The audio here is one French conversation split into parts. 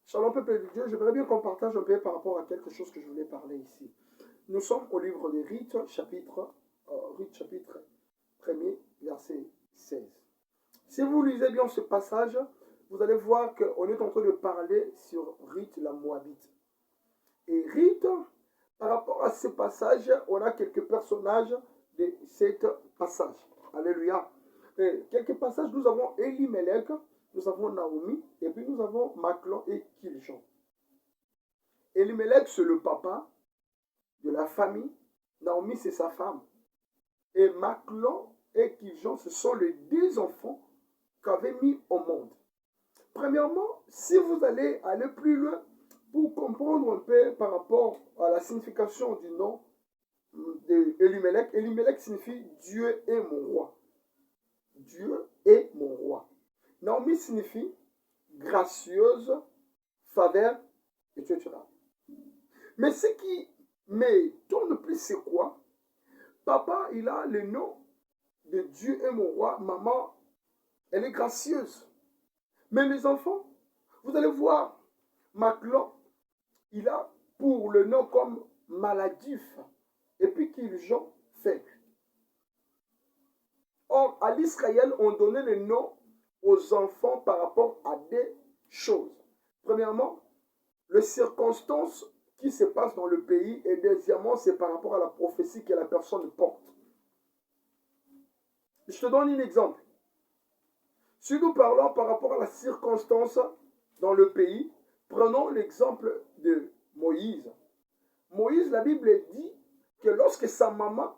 Shalom peuple de Dieu, j'aimerais bien qu'on partage un peu par rapport à quelque chose que je voulais parler ici. Nous sommes au livre de Ruth chapitre 1er, verset 16. Si vous lisez bien ce passage, vous allez voir qu'on est en train de parler sur Ruth la Moabite. Et Ruth, par rapport à ce passage, on a quelques personnages de ce passage. Alléluia. Et quelques passages, nous avons Elimelech, nous avons Naomi, et puis nous avons Machlon et Kiljon. Elimelech, c'est le papa de la famille. Naomi, c'est sa femme. Et Machlon et Kiljon, ce sont les deux enfants qu'avait mis au monde. Premièrement, si vous allez aller plus loin pour comprendre un peu par rapport à la signification du nom d'Elimelech, Elimelech signifie Dieu est mon roi. Dieu est mon roi. Naomi signifie gracieuse, faveur, etc. Mais ce qui m'étonne le plus, c'est quoi? Papa, il a le nom de Dieu est mon roi. Maman, elle est gracieuse. Mais les enfants, vous allez voir, Machlon, il a pour le nom comme maladif. Et puis Kiljon, faible. Or, à l'Israël, on donnait le nom aux enfants par rapport à des choses. Premièrement, les circonstances qui se passent dans le pays, et deuxièmement, c'est par rapport à la prophétie que la personne porte. Je te donne un exemple. Si nous parlons par rapport à la circonstance dans le pays, prenons l'exemple de Moïse. Moïse, la Bible dit que lorsque sa maman,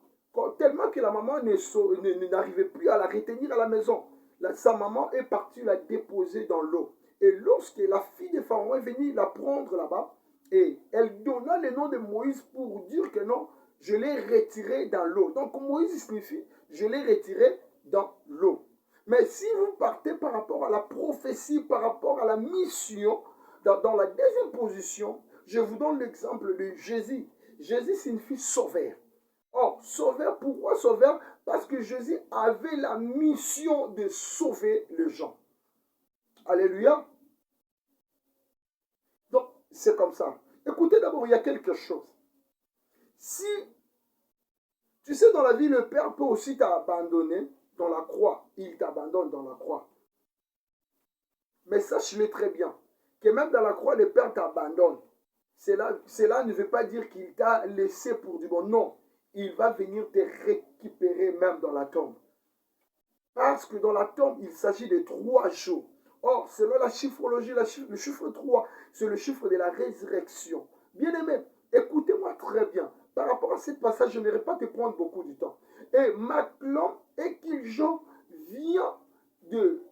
tellement que la maman n'arrivait plus à la retenir à la maison, sa maman est partie la déposer dans l'eau. Et lorsque la fille de Pharaon est venue la prendre là-bas, et elle donna le nom de Moïse pour dire que non, je l'ai retiré dans l'eau. Donc Moïse signifie, je l'ai retiré dans l'eau. Mais si vous partez par rapport à la prophétie, par rapport à la mission, dans la deuxième position, je vous donne l'exemple de Jésus. Jésus signifie sauveur. Or, sauveur, pourquoi sauveur? Parce que Jésus avait la mission de sauver les gens. Alléluia. Donc, c'est comme ça. Écoutez d'abord, il y a quelque chose. Si, tu sais, dans la vie, le Père peut aussi t'abandonner dans la croix. Il t'abandonne dans la croix. Mais sache-le très bien, que même dans la croix, le Père t'abandonne. Cela ne veut pas dire qu'il t'a laissé pour du bon. Non, il va venir te récupérer même dans la tombe. Parce que dans la tombe, il s'agit de 3 jours. Or, selon la chiffrologie, le chiffre 3, c'est le chiffre de la résurrection. Bien-aimé, écoutez-moi très bien. Par rapport à ce passage, je n'aimerais pas te prendre beaucoup de temps. Et Machlon et Kiljon vient de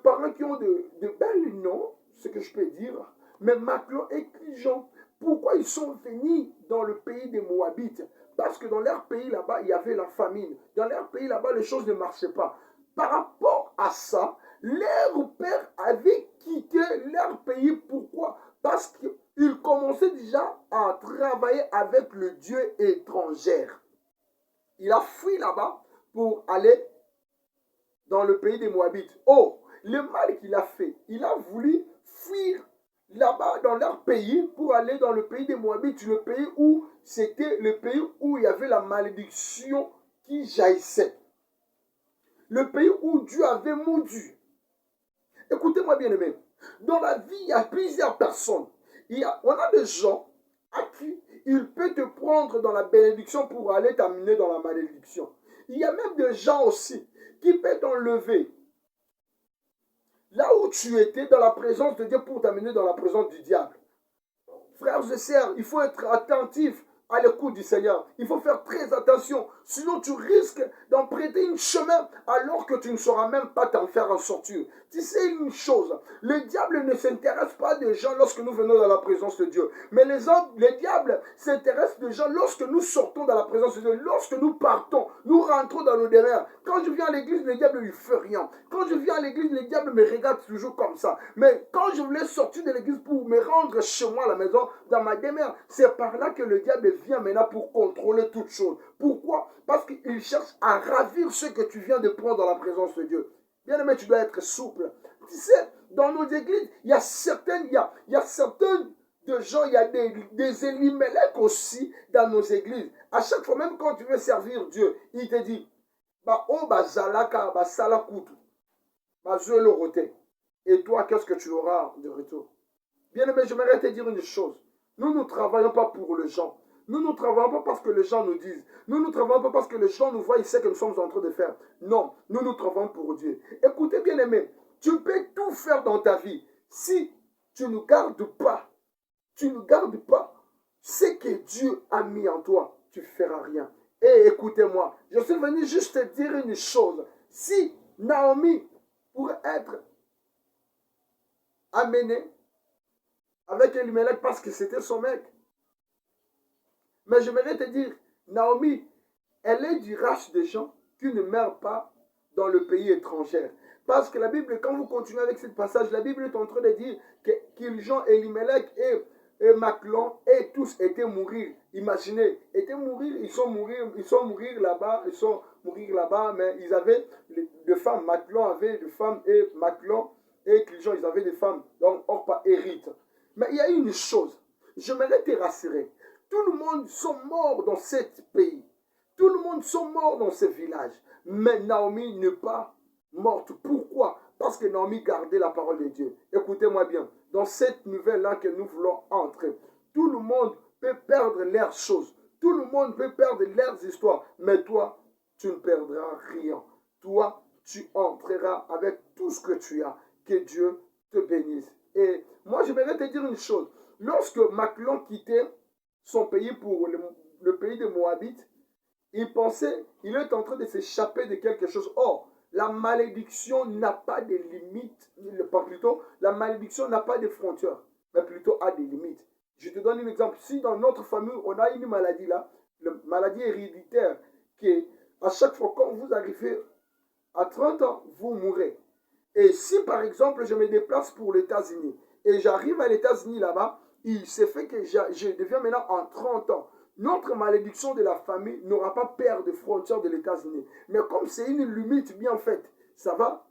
parents qui ont de belles noms, ce que je peux dire. Mais Machlon et Kiljon, pourquoi ils sont venus dans le pays des Moabites? Parce que dans leur pays là-bas, il y avait la famine. Dans leur pays là-bas, les choses ne marchaient pas. Par rapport à ça, leur père avait quitté leur pays. Pourquoi? Parce qu'ils commençaient déjà à travailler avec le Dieu étranger. Il a fui là-bas pour aller dans le pays des Moabites. Oh, le mal qu'il a fait, il a voulu fuir là-bas dans leur pays pour aller dans le pays des Moabites, le pays où c'était le pays où il y avait la malédiction qui jaillissait. Le pays où Dieu avait maudit. Écoutez-moi bien aimé, dans la vie, il y a plusieurs personnes. On a des gens à qui il peut te prendre dans la bénédiction pour aller t'amener dans la malédiction. Il y a même des gens aussi qui peuvent t'enlever là où tu étais dans la présence de Dieu pour t'amener dans la présence du diable. Frères et sœurs, il faut être attentif à l'écoute du Seigneur. Il faut faire très attention. Sinon, tu risques d'emprunter un chemin alors que tu ne sauras même pas t'en faire en sortir. Tu sais une chose, le diable ne s'intéresse pas des gens lorsque nous venons dans la présence de Dieu. Mais le diable s'intéresse des gens lorsque nous sortons dans la présence de Dieu. Lorsque nous partons, nous rentrons dans nos demeures. Quand je viens à l'église, le diable ne lui fait rien. Quand je viens à l'église, le diable me regarde toujours comme ça. Mais quand je voulais sortir de l'église pour me rendre chez moi à la maison, dans ma demeure, c'est par là que le diable vient maintenant pour contrôler toutes choses. Pourquoi? Parce qu'il cherche à ravir ce que tu viens de prendre dans la présence de Dieu. Bien aimé, tu dois être souple. Tu sais, Dans nos églises, il y a certaines de gens, il y a des Elimelech aussi dans nos églises. À chaque fois, même quand tu veux servir Dieu, il te dit, bah, oh, bah, zalaka, bah, salakutu, bah, je le roté. Et toi, qu'est-ce que tu auras de retour? Bien aimé, j'aimerais te dire une chose. Nous ne travaillons pas pour les gens. Nous ne travaillons pas parce que les gens nous disent. Nous ne travaillons pas parce que les gens nous voient et savent que nous sommes en train de faire. Non, nous travaillons pour Dieu. Écoutez, bien aimé, tu peux tout faire dans ta vie. Si tu ne gardes pas, ce que Dieu a mis en toi, tu ne feras rien. Et écoutez-moi, je suis venu juste te dire une chose. Si Naomi pourrait être amenée avec Elimelech parce que c'était son mec. Mais j'aimerais te dire, Naomi, elle est du race des gens qui ne meurent pas dans le pays étranger. Parce que la Bible, quand vous continuez avec ce passage, la Bible est en train de dire qu'Iljon, Elimelech et Maclon et tous étaient mourir. Imaginez, ils sont mourir là-bas, mais ils avaient des femmes. Maclon avait des femmes et Maclon et Iljon, ils avaient des femmes. Donc, Orpa hérite. Mais il y a une chose, j'aimerais te rassurer. Tout le monde sont morts dans ce pays. Tout le monde sont morts dans ce village. Mais Naomi n'est pas morte. Pourquoi? Parce que Naomi gardait la parole de Dieu. Écoutez-moi bien. Dans cette nouvelle-là que nous voulons entrer, tout le monde peut perdre leurs choses. Tout le monde peut perdre leurs histoires. Mais toi, tu ne perdras rien. Toi, tu entreras avec tout ce que tu as. Que Dieu te bénisse. Et moi, je voudrais te dire une chose. Lorsque Maclon quittait son pays pour le pays de Moabite, il pensait, il est en train de s'échapper de quelque chose. Or, la malédiction n'a pas de limites, pas plutôt, la malédiction n'a pas de frontières, mais plutôt a des limites. Je te donne un exemple. Si dans notre famille, on a une maladie là, une maladie héréditaire, qui à chaque fois quand vous arrivez à 30 ans, vous mourrez. Et si par exemple, je me déplace pour les États-Unis, et j'arrive à les États-Unis là-bas, il s'est fait que je deviens maintenant en 30 ans. Notre malédiction de la famille n'aura pas peur des frontières de l'États-Unis. Mais comme c'est une limite bien faite, ça va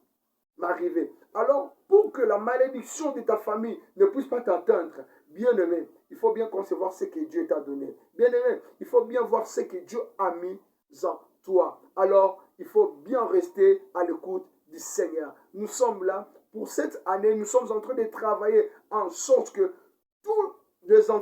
m'arriver. Alors, pour que la malédiction de ta famille ne puisse pas t'atteindre, bien aimé, il faut bien concevoir ce que Dieu t'a donné. Bien aimé, il faut bien voir ce que Dieu a mis en toi. Alors, il faut bien rester à l'écoute du Seigneur. Nous sommes là pour cette année. Nous sommes en train de travailler en sorte que tous les enfants